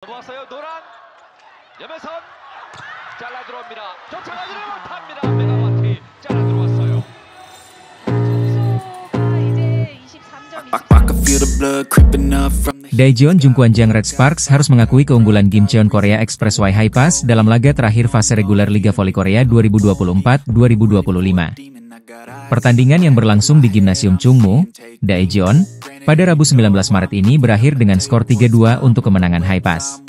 들어왔어요. 노란 염혜선 잘라 들어옵니다. 쫓아가지를 못합니다. 메가와티 잘라 들어왔어요. Daejeon Jungkwanjang Red Sparks harus mengakui keunggulan Gimcheon Korea Expressway High Pass dalam laga terakhir fase reguler Liga Voli Korea 2024-2025. Pertandingan yang berlangsung di Gimnasium Chungmu, Daejeon, pada Rabu 19 Maret ini berakhir dengan skor 3-2 untuk kemenangan High Pass.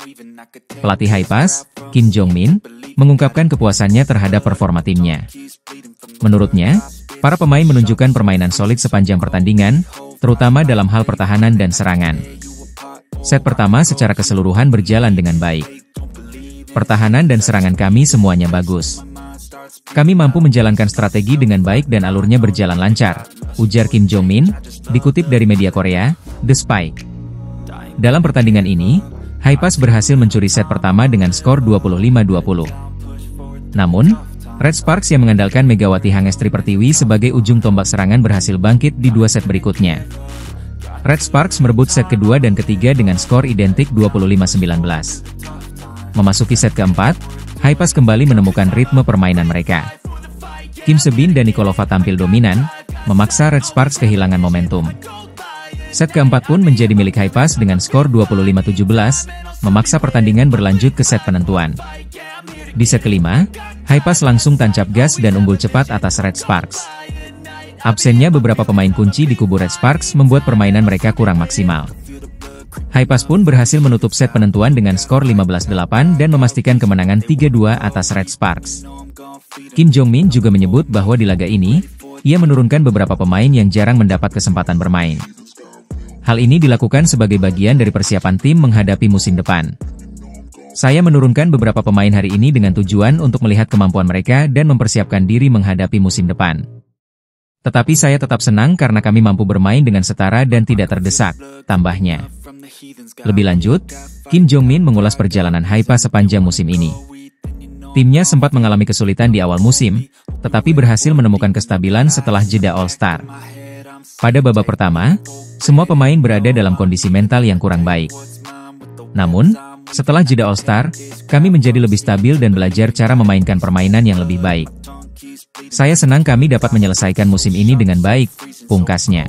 Pelatih High Pass, Kim Jong-min, mengungkapkan kepuasannya terhadap performa timnya. Menurutnya, para pemain menunjukkan permainan solid sepanjang pertandingan, terutama dalam hal pertahanan dan serangan. Set pertama secara keseluruhan berjalan dengan baik. Pertahanan dan serangan kami semuanya bagus. Kami mampu menjalankan strategi dengan baik dan alurnya berjalan lancar, ujar Kim Jong-min, dikutip dari media Korea, The Spike. Dalam pertandingan ini, High Pass berhasil mencuri set pertama dengan skor 25-20. Namun, Red Sparks yang mengandalkan Megawati Hangestri Pertiwi sebagai ujung tombak serangan berhasil bangkit di dua set berikutnya. Red Sparks merebut set kedua dan ketiga dengan skor identik 25-19. Memasuki set keempat, High Pass kembali menemukan ritme permainan mereka. Kim Se-bin dan Nikolova tampil dominan, memaksa Red Sparks kehilangan momentum. Set keempat pun menjadi milik High Pass dengan skor 25-17, memaksa pertandingan berlanjut ke set penentuan. Di set kelima, High Pass langsung tancap gas dan unggul cepat atas Red Sparks. Absennya beberapa pemain kunci di kubu Red Sparks membuat permainan mereka kurang maksimal. High Pass pun berhasil menutup set penentuan dengan skor 15-8 dan memastikan kemenangan 3-2 atas Red Sparks. Kim Jong-min juga menyebut bahwa di laga ini, ia menurunkan beberapa pemain yang jarang mendapat kesempatan bermain. Hal ini dilakukan sebagai bagian dari persiapan tim menghadapi musim depan. Saya menurunkan beberapa pemain hari ini dengan tujuan untuk melihat kemampuan mereka dan mempersiapkan diri menghadapi musim depan. Tetapi saya tetap senang karena kami mampu bermain dengan setara dan tidak terdesak, tambahnya. Lebih lanjut, Kim Jong-min mengulas perjalanan High Pass sepanjang musim ini. Timnya sempat mengalami kesulitan di awal musim, tetapi berhasil menemukan kestabilan setelah jeda All-Star. Pada babak pertama, semua pemain berada dalam kondisi mental yang kurang baik. Namun, setelah jeda All-Star, kami menjadi lebih stabil dan belajar cara memainkan permainan yang lebih baik. Saya senang kami dapat menyelesaikan musim ini dengan baik, pungkasnya.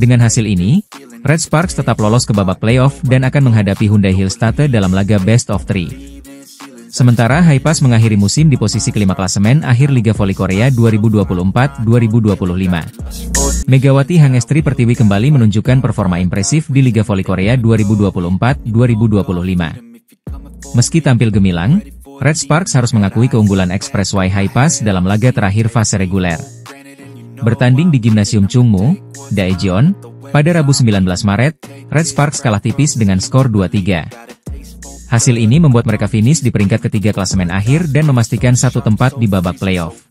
Dengan hasil ini, Red Sparks tetap lolos ke babak playoff dan akan menghadapi Hyundai Hillstatte dalam laga Best of 3. Sementara High Pass mengakhiri musim di posisi kelima klasemen akhir Liga Voli Korea 2024-2025. Megawati Hangestri Pertiwi kembali menunjukkan performa impresif di Liga Voli Korea 2024-2025. Meski tampil gemilang, Red Sparks harus mengakui keunggulan Expressway High Pass dalam laga terakhir fase reguler. Bertanding di Gimnasium Chungmu, Daejeon, pada Rabu 19 Maret, Red Sparks kalah tipis dengan skor 2-3. Hasil ini membuat mereka finish di peringkat ketiga klasemen akhir dan memastikan satu tempat di babak playoff.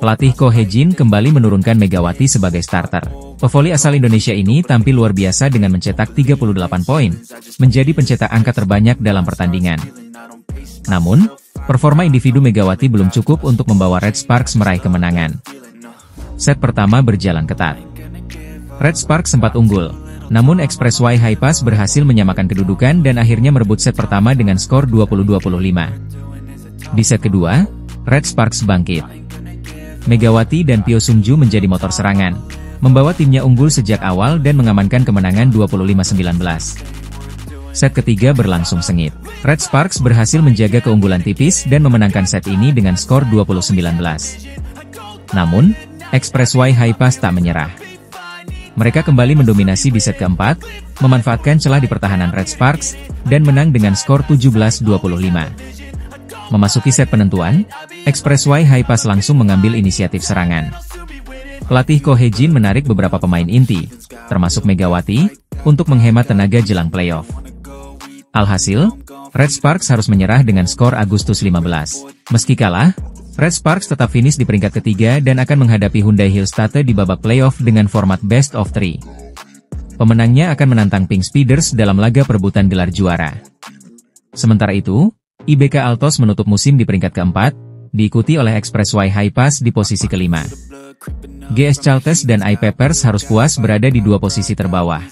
Pelatih Ko Hye-jin kembali menurunkan Megawati sebagai starter. Pevoli asal Indonesia ini tampil luar biasa dengan mencetak 38 poin, menjadi pencetak angka terbanyak dalam pertandingan. Namun, performa individu Megawati belum cukup untuk membawa Red Sparks meraih kemenangan. Set pertama berjalan ketat. Red Sparks sempat unggul, namun Expressway High Pass berhasil menyamakan kedudukan dan akhirnya merebut set pertama dengan skor 20-25. Di set kedua, Red Sparks bangkit. Megawati dan Pyo Sung-ju menjadi motor serangan, membawa timnya unggul sejak awal dan mengamankan kemenangan 25-19. Set ketiga berlangsung sengit. Red Sparks berhasil menjaga keunggulan tipis dan memenangkan set ini dengan skor 20-19. Namun, Expressway High Pass tak menyerah. Mereka kembali mendominasi di set keempat, memanfaatkan celah di pertahanan Red Sparks, dan menang dengan skor 17-25. Memasuki set penentuan, Expressway High Pass langsung mengambil inisiatif serangan. Pelatih Ko Hye-jin menarik beberapa pemain inti, termasuk Megawati, untuk menghemat tenaga jelang playoff. Alhasil, Red Sparks harus menyerah dengan skor Agustus 15. Meski kalah, Red Sparks tetap finish di peringkat ketiga dan akan menghadapi Hyundai Hillstatte di babak playoff dengan format Best of 3. Pemenangnya akan menantang Pink Speeders dalam laga perebutan gelar juara. Sementara itu, IBK Altos menutup musim di peringkat keempat, diikuti oleh Expressway High Pass di posisi kelima. GS Chalters dan IPPers harus puas berada di dua posisi terbawah.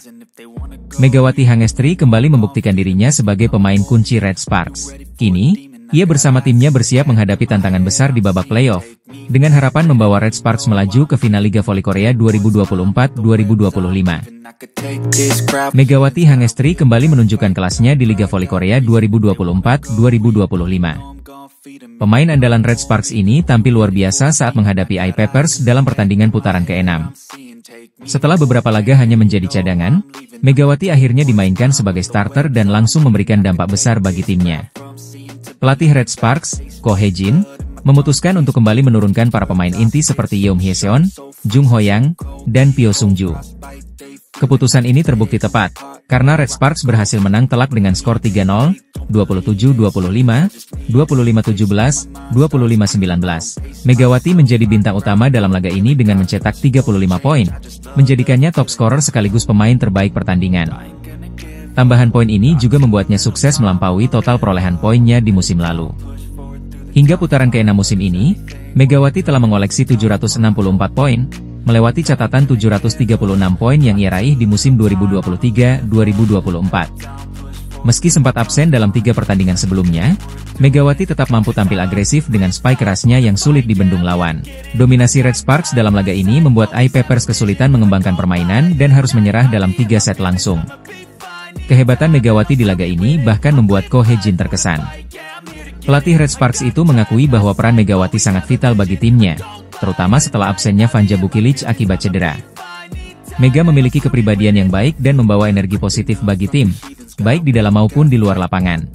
Megawati Hangestri kembali membuktikan dirinya sebagai pemain kunci Red Sparks. Kini, ia bersama timnya bersiap menghadapi tantangan besar di babak playoff, dengan harapan membawa Red Sparks melaju ke final Liga Voli Korea 2024-2025. Megawati Hangestri kembali menunjukkan kelasnya di Liga Voli Korea 2024-2025. Pemain andalan Red Sparks ini tampil luar biasa saat menghadapi I-Peppers dalam pertandingan putaran ke-6. Setelah beberapa laga hanya menjadi cadangan, Megawati akhirnya dimainkan sebagai starter dan langsung memberikan dampak besar bagi timnya. Pelatih Red Sparks, Ko Hye-jin, memutuskan untuk kembali menurunkan para pemain inti seperti Yeom Hye-seon, Jung Ho-yang, dan Pyo Sung-ju. Keputusan ini terbukti tepat, karena Red Sparks berhasil menang telak dengan skor 3-0, 27-25, 25-17, 25-19. Megawati menjadi bintang utama dalam laga ini dengan mencetak 35 poin, menjadikannya top scorer sekaligus pemain terbaik pertandingan. Tambahan poin ini juga membuatnya sukses melampaui total perolehan poinnya di musim lalu. Hingga putaran ke-6 musim ini, Megawati telah mengoleksi 764 poin, melewati catatan 736 poin yang ia raih di musim 2023-2024. Meski sempat absen dalam 3 pertandingan sebelumnya, Megawati tetap mampu tampil agresif dengan spike kerasnya yang sulit dibendung lawan. Dominasi Red Sparks dalam laga ini membuat I-Peppers kesulitan mengembangkan permainan dan harus menyerah dalam 3 set langsung. Kehebatan Megawati di laga ini bahkan membuat Ko Hye-jin terkesan. Pelatih Red Sparks itu mengakui bahwa peran Megawati sangat vital bagi timnya, terutama setelah absennya Vanja Bukilic akibat cedera. Mega memiliki kepribadian yang baik dan membawa energi positif bagi tim, baik di dalam maupun di luar lapangan.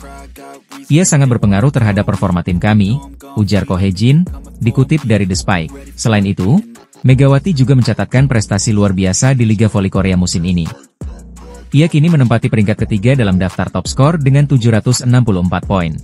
Ia sangat berpengaruh terhadap performa tim kami, ujar Ko Hye-jin, dikutip dari The Spike. Selain itu, Megawati juga mencatatkan prestasi luar biasa di Liga Voli Korea musim ini. Ia kini menempati peringkat ketiga dalam daftar top skor dengan 764 poin.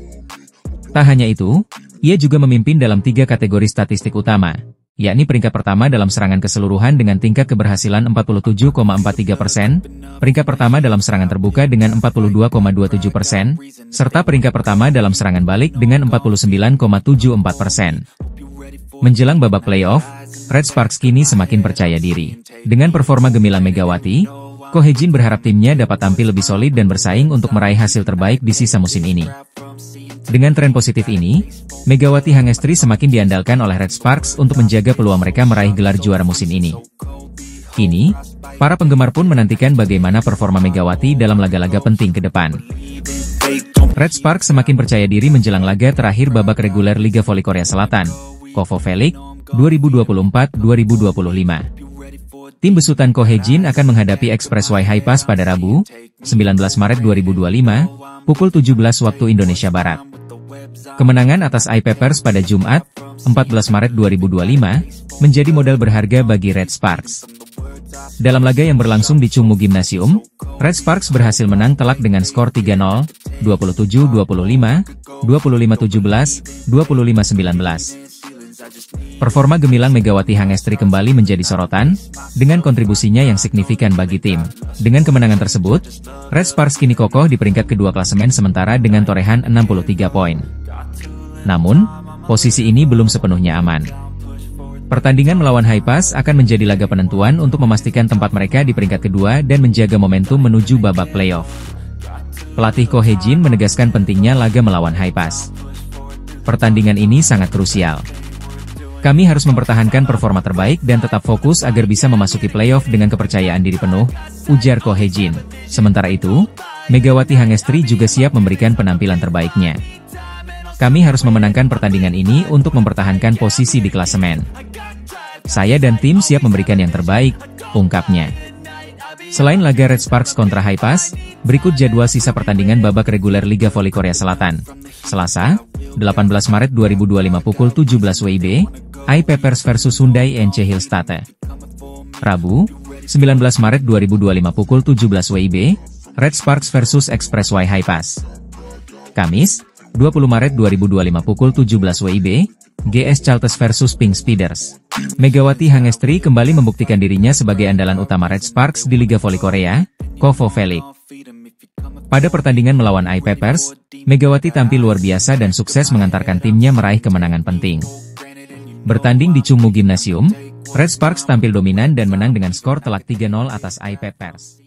Tak hanya itu, ia juga memimpin dalam 3 kategori statistik utama, yakni peringkat pertama dalam serangan keseluruhan dengan tingkat keberhasilan 47,43%, peringkat pertama dalam serangan terbuka dengan 42,27%, serta peringkat pertama dalam serangan balik dengan 49,74%. Menjelang babak playoff, Red Sparks kini semakin percaya diri. Dengan performa gemilang Megawati, Ko Hye-jin berharap timnya dapat tampil lebih solid dan bersaing untuk meraih hasil terbaik di sisa musim ini. Dengan tren positif ini, Megawati Hangestri semakin diandalkan oleh Red Sparks untuk menjaga peluang mereka meraih gelar juara musim ini. Kini, para penggemar pun menantikan bagaimana performa Megawati dalam laga-laga penting ke depan. Red Sparks semakin percaya diri menjelang laga terakhir babak reguler Liga Voli Korea Selatan, KOVO V-League 2024-2025. Tim besutan Ko Hye-jin akan menghadapi Express Y High Pass pada Rabu, 19 Maret 2025, pukul 17 waktu Indonesia Barat. Kemenangan atas I-Peppers pada Jumat, 14 Maret 2025, menjadi modal berharga bagi Red Sparks. Dalam laga yang berlangsung di Chungmu Gymnasium, Red Sparks berhasil menang telak dengan skor 3-0, 27-25, 25-17, 25-19. Performa gemilang Megawati Hangestri kembali menjadi sorotan, dengan kontribusinya yang signifikan bagi tim. Dengan kemenangan tersebut, Red Sparks kini kokoh di peringkat kedua klasemen sementara dengan torehan 63 poin. Namun, posisi ini belum sepenuhnya aman. Pertandingan melawan High Pass akan menjadi laga penentuan untuk memastikan tempat mereka di peringkat kedua dan menjaga momentum menuju babak playoff. Pelatih Ko Hye-jin menegaskan pentingnya laga melawan High Pass. Pertandingan ini sangat krusial. Kami harus mempertahankan performa terbaik dan tetap fokus agar bisa memasuki playoff dengan kepercayaan diri penuh, ujar Ko Hye-jin. Sementara itu, Megawati Hangestri juga siap memberikan penampilan terbaiknya. Kami harus memenangkan pertandingan ini untuk mempertahankan posisi di klasemen. Saya dan tim siap memberikan yang terbaik, ungkapnya. Selain laga Red Sparks kontra High Pass, berikut jadwal sisa pertandingan babak reguler Liga Voli Korea Selatan. Selasa, 18 Maret 2025 pukul 17 WIB, I-Peppers versus Hyundai NC Hillstate. Rabu, 19 Maret 2025 pukul 17 WIB, Red Sparks versus Express Y High Pass. Kamis, 20 Maret 2025 pukul 17 WIB, GS Chalters versus Pink Speeders. Megawati Hangestri kembali membuktikan dirinya sebagai andalan utama Red Sparks di Liga Voli Korea, KOVO V-League. Pada pertandingan melawan I-Peppers, Megawati tampil luar biasa dan sukses mengantarkan timnya meraih kemenangan penting. Bertanding di Chungmu Gymnasium, Red Sparks tampil dominan dan menang dengan skor telak 3-0 atas I-Peppers.